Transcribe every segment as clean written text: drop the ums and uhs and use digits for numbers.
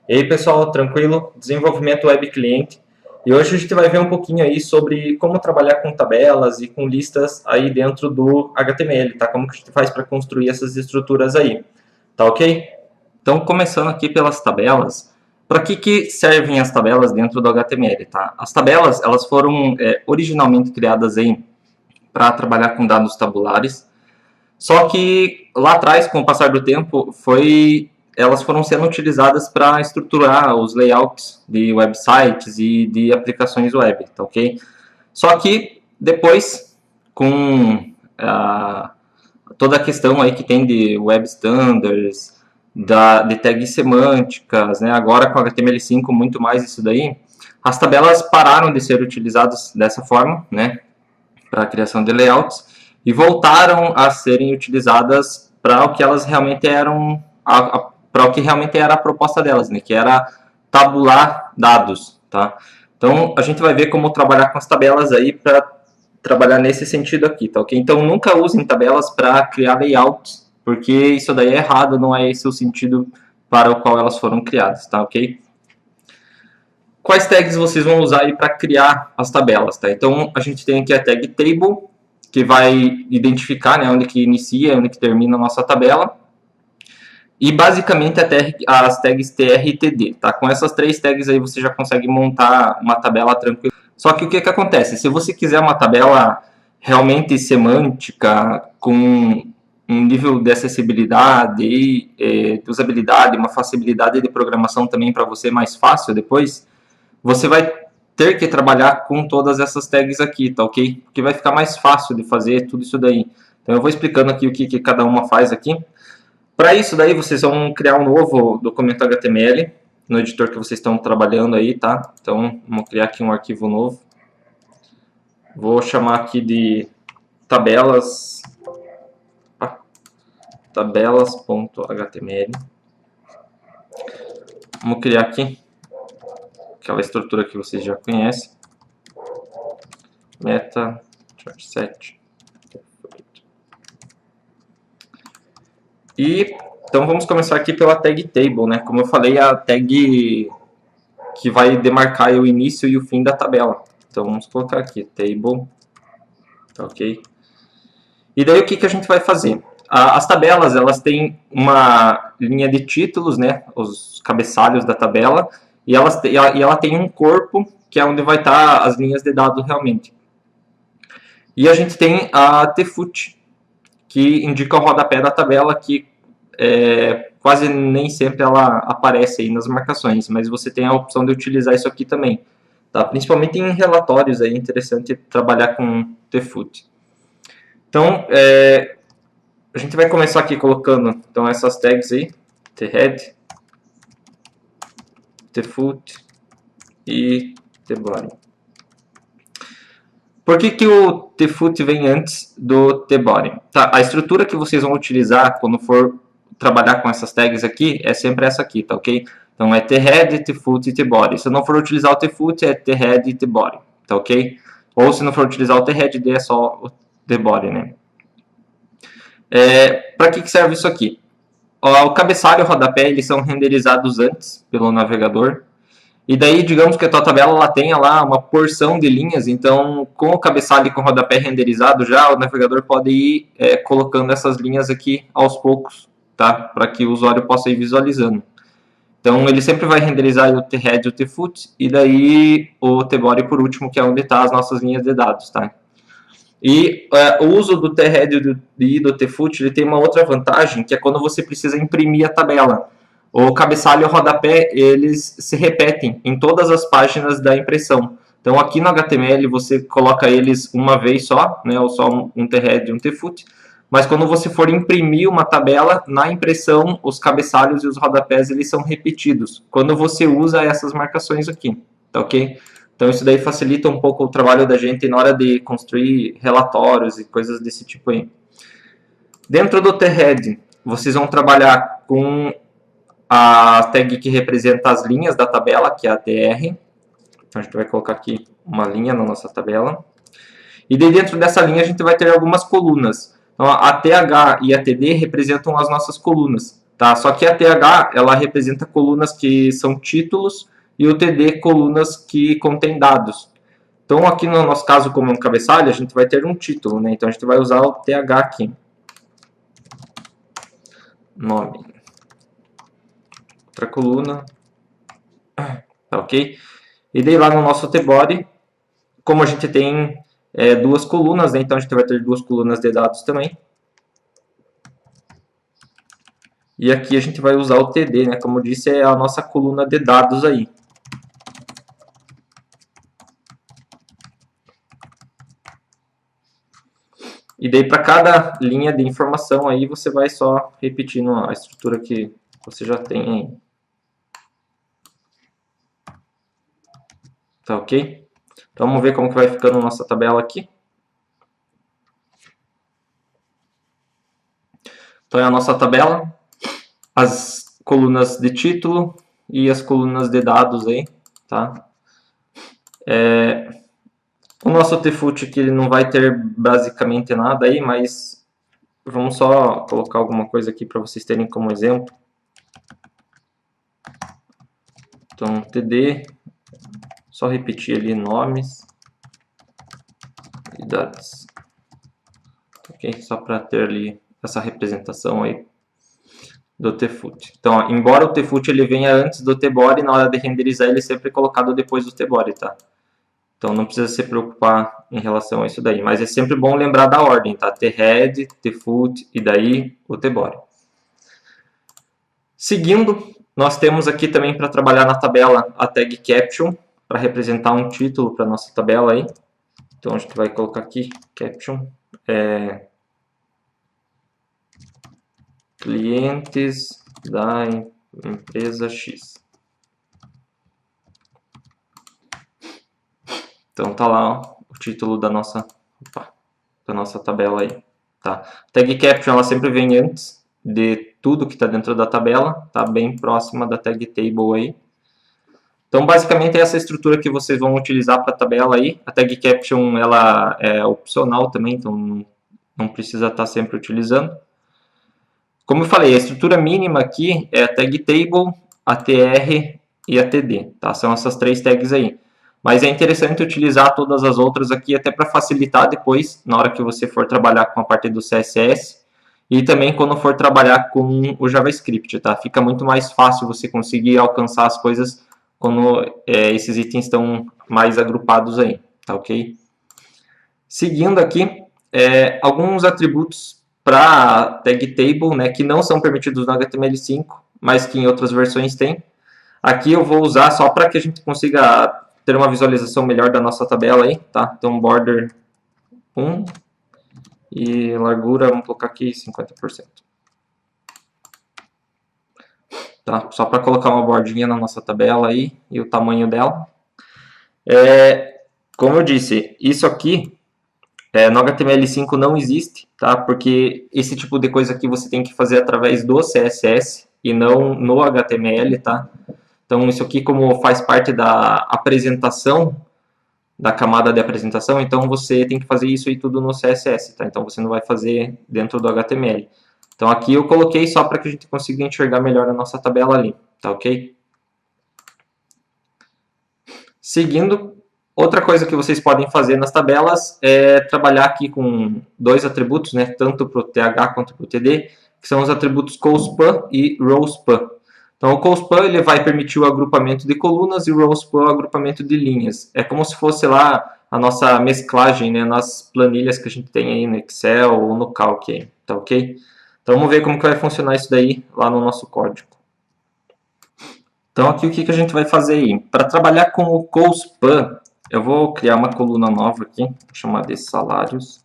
E aí pessoal, tranquilo? Desenvolvimento web cliente. E hoje a gente vai ver um pouquinho aí sobre como trabalhar com tabelas e com listas aí dentro do HTML, tá? Como que a gente faz para construir essas estruturas aí, tá ok? Então, começando aqui pelas tabelas, para que servem as tabelas dentro do HTML, tá? As tabelas, elas foram originalmente criadas aí para trabalhar com dados tabulares, só que lá atrás, com o passar do tempo, elas foram sendo utilizadas para estruturar os layouts de websites e de aplicações web, tá ok? Só que depois, com toda a questão aí que tem de web standards, de tags semânticas, né? Agora com HTML5 muito mais isso daí, as tabelas pararam de ser utilizadas dessa forma, né? Para a criação de layouts, e voltaram a serem utilizadas para o que elas realmente eram, para o que realmente era a proposta delas, né? Que era tabular dados, tá? Então a gente vai ver como trabalhar com as tabelas aí para trabalhar nesse sentido aqui, tá ok? Então nunca usem tabelas para criar layouts, porque isso daí é errado, não é esse o sentido para o qual elas foram criadas, tá ok? Quais tags vocês vão usar aí para criar as tabelas, tá? Então a gente tem aqui a tag table, que vai identificar, né, onde que inicia, onde que termina a nossa tabela. E basicamente as tags tr e td, tá? Com essas três tags aí você já consegue montar uma tabela tranquila. Só que o que acontece? Se você quiser uma tabela realmente semântica, com um nível de acessibilidade e de usabilidade, uma facilidade de programação também para você mais fácil depois, você vai ter que trabalhar com todas essas tags aqui, tá ok? Porque vai ficar mais fácil de fazer tudo isso daí. Então eu vou explicando aqui o que cada uma faz aqui. Para isso daí vocês vão criar um novo documento HTML no editor que vocês estão trabalhando aí, tá? Então vamos criar aqui um arquivo novo. Vou chamar aqui de tabelas, tabelas.html. Vamos criar aqui aquela estrutura que vocês já conhecem. Meta, chart set. E então vamos começar aqui pela tag table, né? Como eu falei, a tag que vai demarcar o início e o fim da tabela. Então vamos colocar aqui table, tá ok? E daí o que a gente vai fazer? As tabelas, elas têm uma linha de títulos, né? Os cabeçalhos da tabela. E ela tem um corpo, que é onde vai estar as linhas de dados realmente. E a gente tem a tfoot, que indica o rodapé da tabela, que quase nem sempre ela aparece aí nas marcações, mas você tem a opção de utilizar isso aqui também. Tá? Principalmente em relatórios, é interessante trabalhar com tfoot. Então, a gente vai começar aqui colocando então, essas tags aí, thead, tfoot e tbody. Por que o tfoot vem antes do tbody? Tá, a estrutura que vocês vão utilizar quando for trabalhar com essas tags aqui é sempre essa aqui, tá ok? Então é thead, tfoot e tbody. Se não for utilizar o tfoot, é thead e tbody, tá ok? Ou se não for utilizar o thead, é só o tbody, né? Para que serve isso aqui? O cabeçalho e o rodapé eles são renderizados antes pelo navegador. E daí, digamos que a tua tabela ela tenha lá uma porção de linhas, então com o cabeçalho e com o rodapé renderizado já, o navegador pode ir colocando essas linhas aqui aos poucos, tá? Para que o usuário possa ir visualizando. Então ele sempre vai renderizar o thead e o tfoot, e daí o tbody por último, que é onde estão as nossas linhas de dados, tá? E o uso do thead e do tfoot ele tem uma outra vantagem, que é quando você precisa imprimir a tabela. O cabeçalho e o rodapé, eles se repetem em todas as páginas da impressão. Então aqui no HTML você coloca eles uma vez só, né, ou só um thead e um tfoot. Mas quando você for imprimir uma tabela, na impressão os cabeçalhos e os rodapés eles são repetidos. Quando você usa essas marcações aqui, tá ok? Então isso daí facilita um pouco o trabalho da gente na hora de construir relatórios e coisas desse tipo aí. Dentro do thead, vocês vão trabalhar com a tag que representa as linhas da tabela, que é a tr. Então a gente vai colocar aqui uma linha na nossa tabela. E dentro dessa linha a gente vai ter algumas colunas. Então a th e a td representam as nossas colunas. tá? Só que a TH, ela representa colunas que são títulos e o TD, colunas que contêm dados. Então, aqui no nosso caso, como um cabeçalho, a gente vai ter um título, né? Então, a gente vai usar o TH aqui. Nome. Outra coluna. Tá ok? E daí lá no nosso tbody, como a gente tem duas colunas, né? Então a gente vai ter duas colunas de dados também. E aqui a gente vai usar o TD, né? Como eu disse, é a nossa coluna de dados aí. E daí para cada linha de informação aí, você vai só repetindo a estrutura que você já tem aí. Tá ok? Então vamos ver como que vai ficando a nossa tabela aqui. Então é a nossa tabela, as colunas de título e as colunas de dados aí, tá? O nosso tfoot aqui ele não vai ter basicamente nada aí, mas vamos só colocar alguma coisa aqui para vocês terem como exemplo. Então td, só repetir ali nomes e dados, ok? Só para ter ali essa representação aí do tfoot. Então, ó, embora o tfoot ele venha antes do tbody, na hora de renderizar ele é sempre colocado depois do tbody, tá? Então não precisa se preocupar em relação a isso daí, mas é sempre bom lembrar da ordem, tá? Thead, tfoot e daí o tbody. Seguindo, nós temos aqui também para trabalhar na tabela a tag caption, para representar um título para nossa tabela aí. Então a gente vai colocar aqui caption, clientes da empresa X. Então tá lá ó, o título da nossa tabela aí. Tá? Tag caption ela sempre vem antes de tudo que está dentro da tabela, tá bem próxima da tag table aí. Então basicamente é essa estrutura que vocês vão utilizar para a tabela aí. A tag caption ela é opcional também, então não precisa estar sempre utilizando. Como eu falei, a estrutura mínima aqui é a tag table, a tr e a td, tá? São essas três tags aí. Mas é interessante utilizar todas as outras aqui até para facilitar depois, na hora que você for trabalhar com a parte do CSS e também quando for trabalhar com o JavaScript, tá? Fica muito mais fácil você conseguir alcançar as coisas quando esses itens estão mais agrupados aí, tá ok? Seguindo aqui, alguns atributos para tag table, né, que não são permitidos no HTML5, mas que em outras versões tem. Aqui eu vou usar só para que a gente consiga ter uma visualização melhor da nossa tabela aí, tá? Então, border 1 e largura, vamos colocar aqui 50%. Tá? Só para colocar uma bordinha na nossa tabela aí e o tamanho dela. Como eu disse, isso aqui no HTML5 não existe, tá? Porque esse tipo de coisa aqui você tem que fazer através do CSS e não no HTML, tá? Então, isso aqui, como faz parte da apresentação, da camada de apresentação, então você tem que fazer isso aí tudo no CSS, tá? Então, você não vai fazer dentro do HTML. Então, aqui eu coloquei só para que a gente consiga enxergar melhor a nossa tabela ali, tá ok? Seguindo, outra coisa que vocês podem fazer nas tabelas é trabalhar aqui com dois atributos, né? Tanto para o TH quanto para o TD, que são os atributos colspan e rowspan. Então, o colspan ele vai permitir o agrupamento de colunas e o rowspan o agrupamento de linhas. É como se fosse lá a nossa mesclagem, né, nas planilhas que a gente tem aí no Excel ou no Calc, aí, tá ok? Então, vamos ver como que vai funcionar isso daí lá no nosso código. Então, aqui o que a gente vai fazer aí? Para trabalhar com o colspan, eu vou criar uma coluna nova aqui, vou chamar de salários.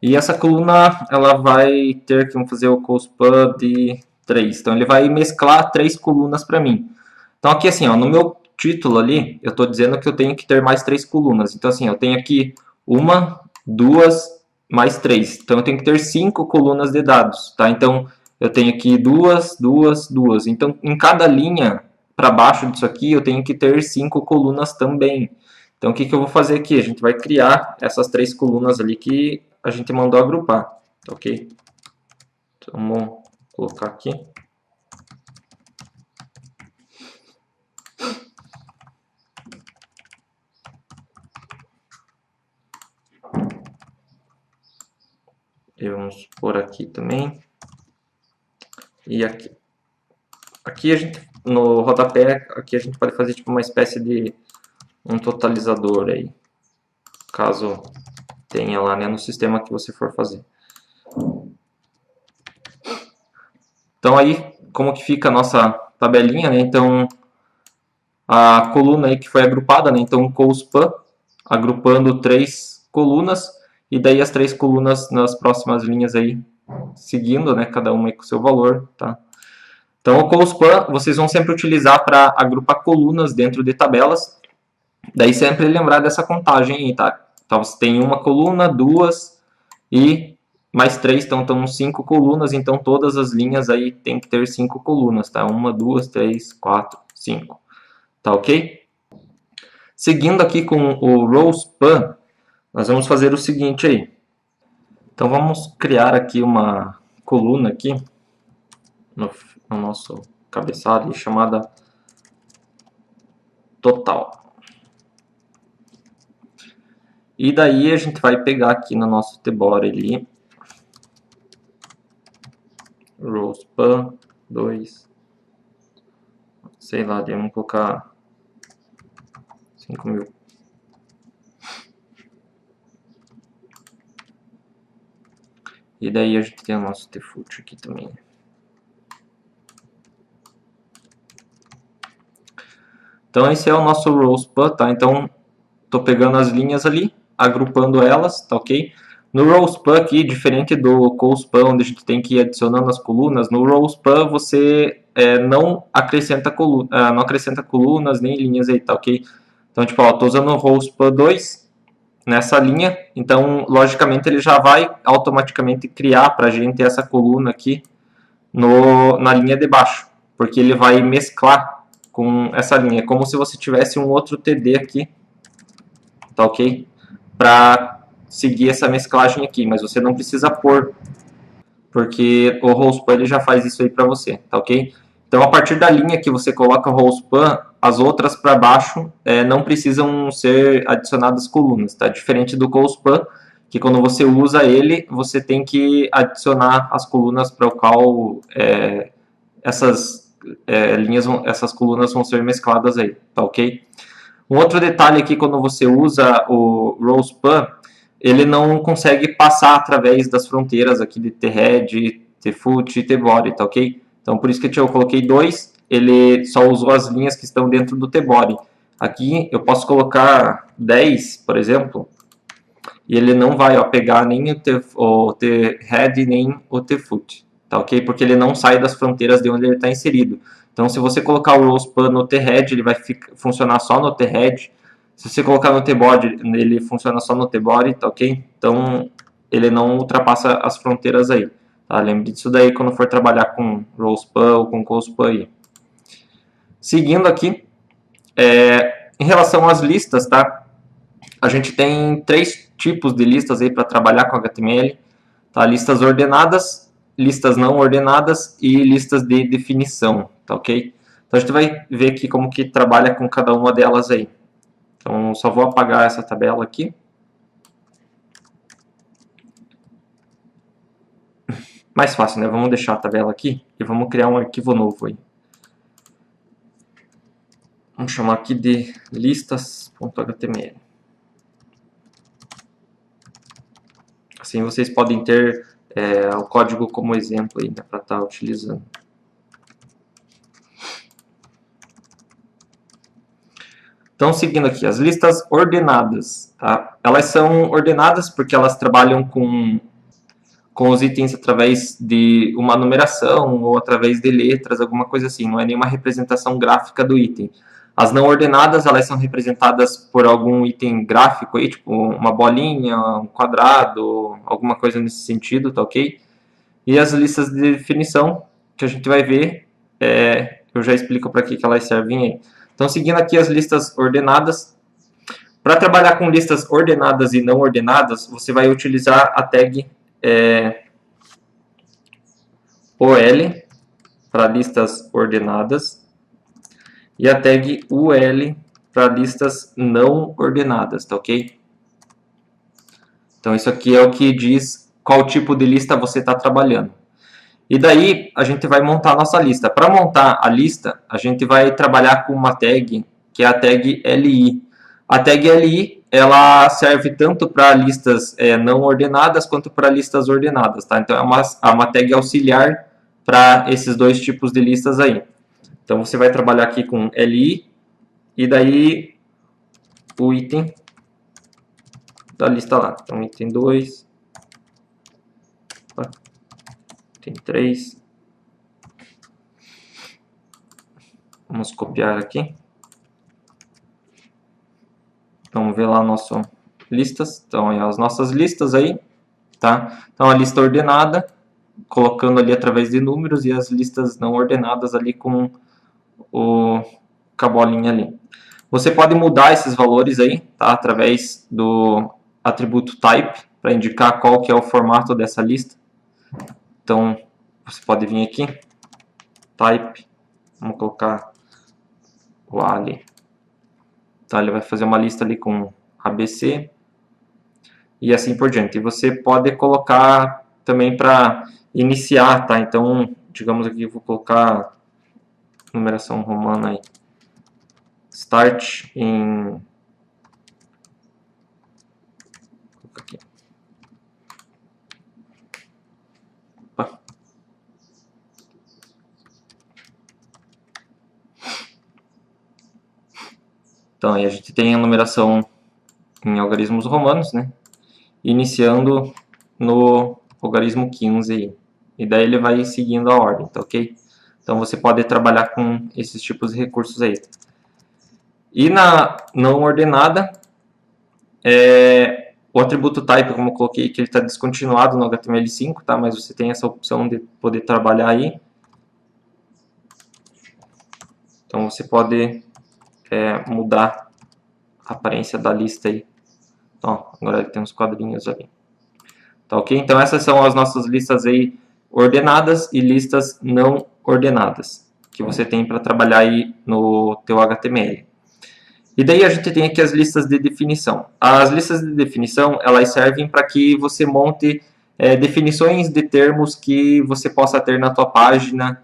E essa coluna, ela vai ter que fazer o colspan de 3. Então, ele vai mesclar 3 colunas para mim. Então, aqui assim, ó, no meu título ali, eu estou dizendo que eu tenho que ter mais 3 colunas. Então, assim, eu tenho aqui 1, 2, mais 3. Então, eu tenho que ter 5 colunas de dados, tá? Então, eu tenho aqui 2, 2, 2. Então, em cada linha para baixo disso aqui, eu tenho que ter 5 colunas também. Então, o que eu vou fazer aqui? A gente vai criar essas 3 colunas ali que a gente mandou agrupar, ok? Então, vamos colocar aqui. E vamos pôr aqui também. E aqui. Aqui a gente, no rodapé, aqui a gente pode fazer tipo uma espécie de um totalizador aí. Caso tenha lá, né, no sistema que você for fazer. Então aí, como que fica a nossa tabelinha, né? Então, a coluna aí que foi agrupada, né? Então, COSPAN, agrupando 3 colunas, e daí as 3 colunas nas próximas linhas aí, seguindo, né? Cada uma aí com o seu valor, tá? Então, o COSPAN vocês vão sempre utilizar para agrupar colunas dentro de tabelas, daí sempre lembrar dessa contagem aí, tá? Então, você tem uma coluna, 2 e mais 3, então 5 colunas, então todas as linhas aí tem que ter 5 colunas, tá? 1, 2, 3, 4, 5. Tá ok? Seguindo aqui com o RowSpan, nós vamos fazer o seguinte aí. Então vamos criar aqui uma coluna aqui no nosso cabeçalho chamada total. E daí a gente vai pegar aqui no nosso tbor ali RowSpan 2, sei lá, vamos colocar 5.000. E daí a gente tem o nosso tfoot aqui também. Então esse é o nosso RowSpan, tá? Então tô pegando as linhas ali, agrupando elas, tá ok? No RowSpan aqui, diferente do COSPAN, onde a gente tem que ir adicionando as colunas, no RowSpan você não acrescenta colunas nem linhas aí, tá ok? Então, tipo, ó, tô usando o RowSpan 2 nessa linha, então, logicamente, ele já vai automaticamente criar pra gente essa coluna aqui na linha de baixo, porque ele vai mesclar com essa linha, como se você tivesse um outro TD aqui, tá ok? Para seguir essa mesclagem aqui, mas você não precisa pôr, porque o RowSpan ele já faz isso aí para você, tá ok? Então, a partir da linha que você coloca o RowSpan, as outras para baixo não precisam ser adicionadas colunas, tá? Diferente do COSPAN, que quando você usa ele, você tem que adicionar as colunas para o qual essas essas colunas vão ser mescladas aí, tá ok? Um outro detalhe aqui, quando você usa o RowSpan, ele não consegue passar através das fronteiras aqui de thead, tfoot e tbody, tá ok? Então, por isso que eu coloquei 2, ele só usou as linhas que estão dentro do tbody. Aqui, eu posso colocar 10, por exemplo, e ele não vai pegar nem o thead nem o tfoot, tá ok? Porque ele não sai das fronteiras de onde ele está inserido. Então, se você colocar o RowSpan no thead, ele vai funcionar só no thead. Se você colocar no tbody, ele funciona só no tbody, tá ok? Então, ele não ultrapassa as fronteiras aí. Tá? Lembre disso daí quando for trabalhar com RowSpan ou com COSPAN aí. Seguindo aqui, em relação às listas, tá? A gente tem 3 tipos de listas aí para trabalhar com HTML. Tá? Listas ordenadas, listas não ordenadas e listas de definição, tá ok? Então a gente vai ver aqui como que trabalha com cada uma delas aí. Então só vou apagar essa tabela aqui. Mais fácil, né? Vamos deixar a tabela aqui e vamos criar um arquivo novo aí. Vamos chamar aqui de listas.html. Assim vocês podem ter o código como exemplo aí, né, para estar utilizando. Então, seguindo aqui, as listas ordenadas. Tá? Elas são ordenadas porque elas trabalham com os itens através de uma numeração ou através de letras, alguma coisa assim. Não é nenhuma representação gráfica do item. As não ordenadas, elas são representadas por algum item gráfico aí, tipo uma bolinha, um quadrado, alguma coisa nesse sentido, tá ok? E as listas de definição, que a gente vai ver, eu já explico para que elas servem aí. Então, seguindo aqui as listas ordenadas, para trabalhar com listas ordenadas e não ordenadas, você vai utilizar a tag OL para listas ordenadas e a tag UL para listas não ordenadas, tá ok? Então isso aqui é o que diz qual tipo de lista você está trabalhando. E daí a gente vai montar a nossa lista. Para montar a lista, a gente vai trabalhar com uma tag que é a tag LI. A tag LI ela serve tanto para listas não ordenadas quanto para listas ordenadas, tá? Então é uma tag auxiliar para esses dois tipos de listas aí. Então você vai trabalhar aqui com LI e daí o item da lista lá. Então item 2, item 3. Vamos copiar aqui. Vamos ver lá nosso listas. Então, as nossas listas aí, tá? Então, a lista ordenada, colocando ali através de números e as listas não ordenadas ali com a bolinha ali. Você pode mudar esses valores aí, tá? Através do atributo type, para indicar qual que é o formato dessa lista. Então, você pode vir aqui, type, vamos colocar o A ali. Tá, ele vai fazer uma lista ali com ABC e assim por diante. E você pode colocar também para iniciar, tá? Então, digamos aqui, eu vou colocar numeração romana aí. Start em... Aqui. Opa. Então, aí a gente tem a numeração em algarismos romanos, né? Iniciando no algarismo 15 aí. E daí ele vai seguindo a ordem, tá ok? Então você pode trabalhar com esses tipos de recursos aí. E na não ordenada, o atributo type, como eu coloquei, que ele está descontinuado no HTML5, tá? Mas você tem essa opção de poder trabalhar aí. Então você pode mudar a aparência da lista aí. Então, agora ele tem uns quadrinhos ali. Tá ok? Então essas são as nossas listas aí ordenadas e listas não ordenadas que você tem para trabalhar aí no teu HTML. E daí a gente tem aqui as listas de definição. As listas de definição, elas servem para que você monte definições de termos que você possa ter na tua página.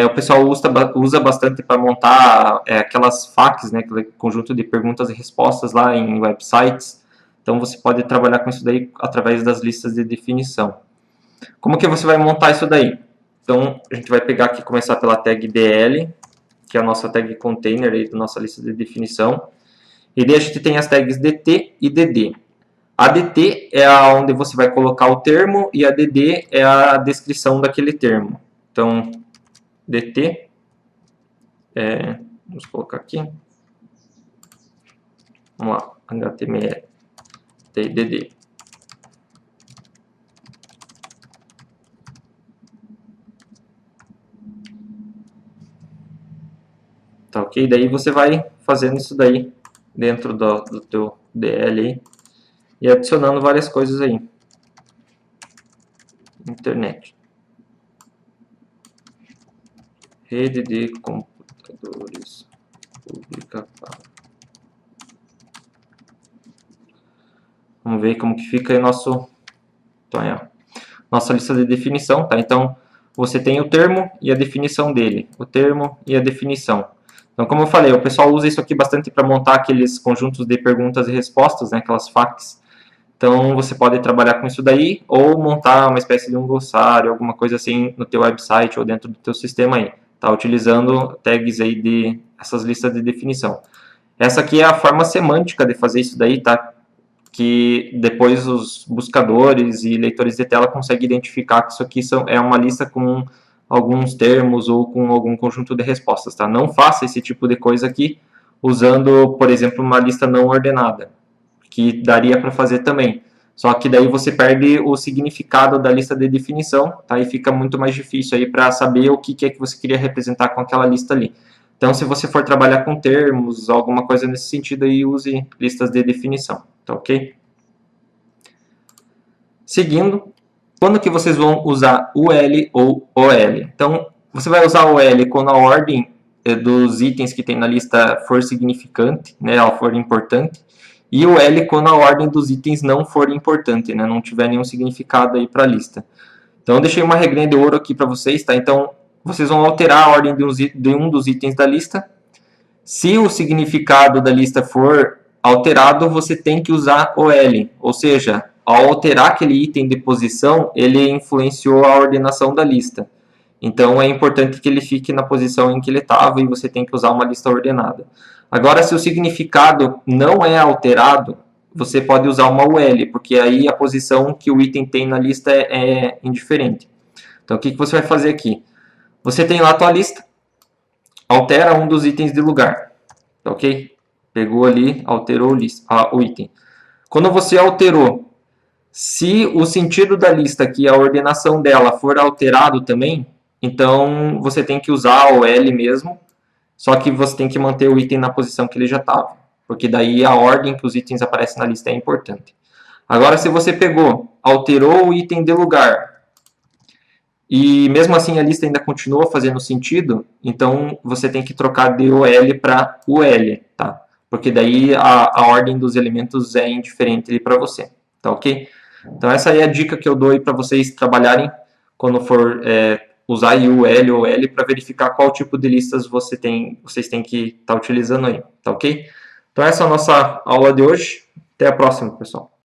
O pessoal usa bastante para montar aquelas FAQs, né, aquele conjunto de perguntas e respostas lá em websites. Então você pode trabalhar com isso daí através das listas de definição. Como que você vai montar isso daí? Então a gente vai pegar aqui, começar pela tag DL, que é a nossa tag container aí da nossa lista de definição. E daí a gente tem as tags DT e DD. A DT é onde você vai colocar o termo e a DD é a descrição daquele termo. Então, DT, vamos colocar aqui. Vamos lá, HTML, DD. Tá ok? Daí você vai fazendo isso daí dentro do teu DL aí, e adicionando várias coisas aí. Internet. Rede de computadores pública. Vamos ver como que fica aí nosso... Então, nossa lista de definição, tá? Então, você tem o termo e a definição dele. O termo e a definição. Então, como eu falei, o pessoal usa isso aqui bastante para montar aqueles conjuntos de perguntas e respostas, né? Aquelas FAQs. Então, você pode trabalhar com isso daí, ou montar uma espécie de um glossário, alguma coisa assim no teu website ou dentro do teu sistema aí. Tá? Utilizando tags aí de essas listas de definição. Essa aqui é a forma semântica de fazer isso daí, tá? Que depois os buscadores e leitores de tela conseguem identificar que isso aqui é uma lista com alguns termos ou com algum conjunto de respostas, tá? Não faça esse tipo de coisa aqui usando, por exemplo, uma lista não ordenada, que daria para fazer também. Só que daí você perde o significado da lista de definição, tá? E fica muito mais difícil aí para saber o que é que você queria representar com aquela lista ali. Então, se você for trabalhar com termos, alguma coisa nesse sentido aí, use listas de definição, tá ok? Seguindo, Quando que vocês vão usar UL ou OL? Então, você vai usar o OL quando a ordem dos itens que tem na lista for significante, né, ela for importante, e o L quando a ordem dos itens não for importante, né, não tiver nenhum significado aí para a lista. Então, eu deixei uma regrinha de ouro aqui para vocês, tá? Então, vocês vão alterar a ordem de um dos itens da lista. Se o significado da lista for alterado, você tem que usar o L, ou seja, ao alterar aquele item de posição, ele influenciou a ordenação da lista. Então, é importante que ele fique na posição em que ele estava e você tem que usar uma lista ordenada. Agora, se o significado não é alterado, você pode usar uma UL, porque aí a posição que o item tem na lista é indiferente. Então, o que você vai fazer aqui? Você tem lá a tua lista, altera um dos itens de lugar, tá ok? Pegou ali, alterou o item. Quando você alterou, se o sentido da lista aqui, a ordenação dela for alterado também, então você tem que usar o L mesmo, só que você tem que manter o item na posição que ele já estava, porque daí a ordem que os itens aparecem na lista é importante. Agora, se você pegou, alterou o item de lugar, e mesmo assim a lista ainda continua fazendo sentido, então você tem que trocar de OL para UL, tá? Porque daí a ordem dos elementos é indiferente para você, tá ok? Então essa aí é a dica que eu dou aí para vocês trabalharem quando for usar UL ou OL para verificar qual tipo de listas vocês têm que estar utilizando aí, tá ok? Então essa é a nossa aula de hoje. Até a próxima, pessoal.